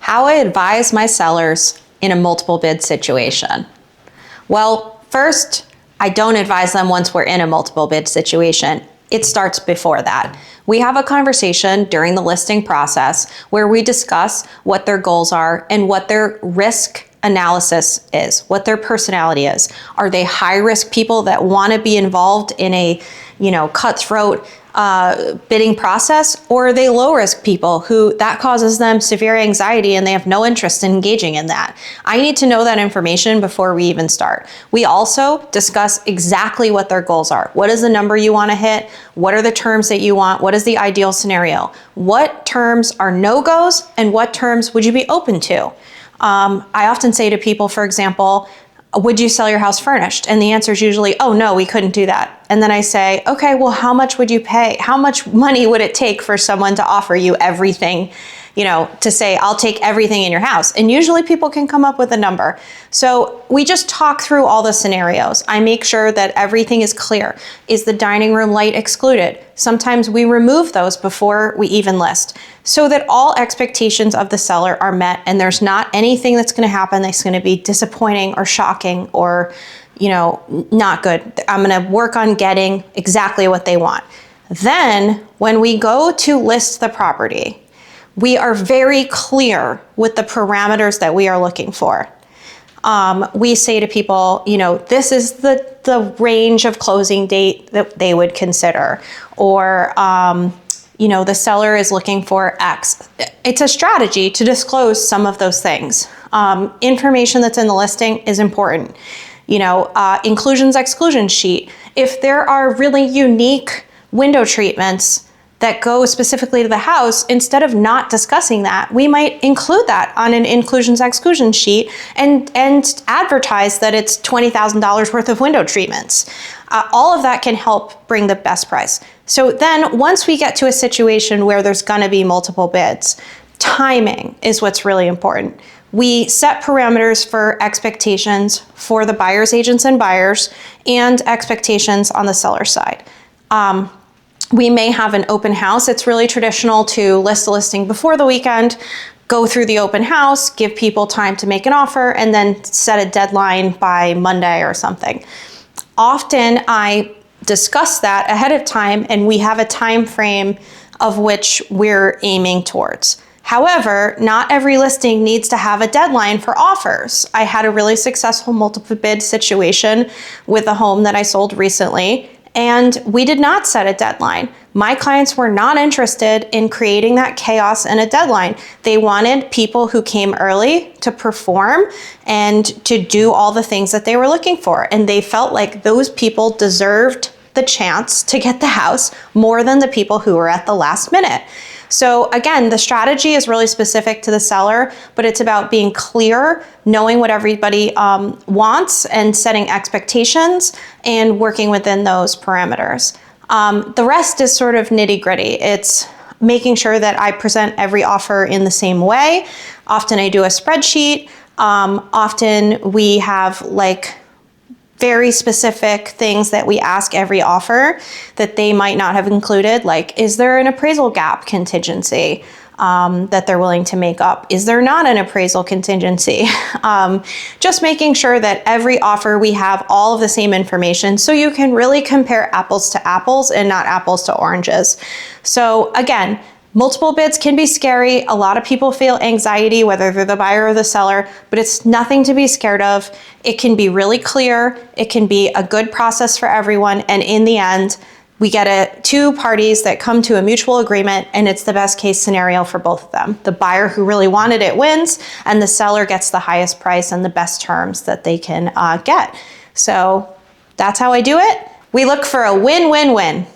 How I advise my sellers in a multiple bid situation. Well, first, I don't advise them once we're in a multiple bid situation. It starts before that. We have a conversation during the listing process where we discuss what their goals are and what their risk analysis is, what their personality is. Are they high risk people that want to be involved in a, cutthroat bidding process, or are they low risk people who that causes them severe anxiety and they have no interest in engaging in that? I need to know that information before we even start. We also discuss exactly what their goals are. What is the number you want to hit? What are the terms that you want? What is the ideal scenario? What terms are no-goes and what terms would you be open to? I often say to people, for example, would you sell your house furnished? And the answer is usually, oh no, we couldn't do that. And then I say, okay, well, how much would you pay? How much money would it take for someone to offer you everything, to say, I'll take everything in your house? And usually people can come up with a number. So we just talk through all the scenarios. I make sure that everything is clear. Is the dining room light excluded? Sometimes we remove those before we even list, so that all expectations of the seller are met and there's not anything that's going to happen that's going to be disappointing or shocking or, not good. I'm going to work on getting exactly what they want. Then when we go to list the property, we are very clear with the parameters that we are looking for. We say to people, this is the range of closing date that they would consider, or, the seller is looking for X. It's a strategy to disclose some of those things. Information that's in the listing is important. Inclusions, exclusion sheet. If there are really unique window treatments that go specifically to the house, instead of not discussing that, we might include that on an inclusions exclusion sheet and advertise that it's $20,000 worth of window treatments. All of that can help bring the best price. So then once we get to a situation where there's gonna be multiple bids, timing is what's really important. We set parameters for expectations for the buyer's agents and buyers and expectations on the seller side. We may have an open house. It's really traditional to list the listing before the weekend, go through the open house, give people time to make an offer, and then set a deadline by Monday or something. Often I discuss that ahead of time and we have a time frame of which we're aiming towards. However, not every listing needs to have a deadline for offers. I had a really successful multiple bid situation with a home that I sold recently, and we did not set a deadline. My clients were not interested in creating that chaos and a deadline. They wanted people who came early to perform and to do all the things that they were looking for. And they felt like those people deserved the chance to get the house more than the people who were at the last minute. So again, the strategy is really specific to the seller, but it's about being clear, knowing what everybody wants and setting expectations and working within those parameters. The rest is sort of nitty gritty. It's making sure that I present every offer in the same way. Often I do a spreadsheet. Often we have very specific things that we ask every offer that they might not have included, like, is there an appraisal gap contingency that they're willing to make up? Is there not an appraisal contingency? Just making sure that every offer we have all of the same information so you can really compare apples to apples and not apples to oranges. So again, multiple bids can be scary. A lot of people feel anxiety, whether they're the buyer or the seller, but it's nothing to be scared of. It can be really clear. It can be a good process for everyone. And in the end, we get two parties that come to a mutual agreement, and it's the best case scenario for both of them. The buyer who really wanted it wins, and the seller gets the highest price and the best terms that they can get. So that's how I do it. We look for a win-win-win.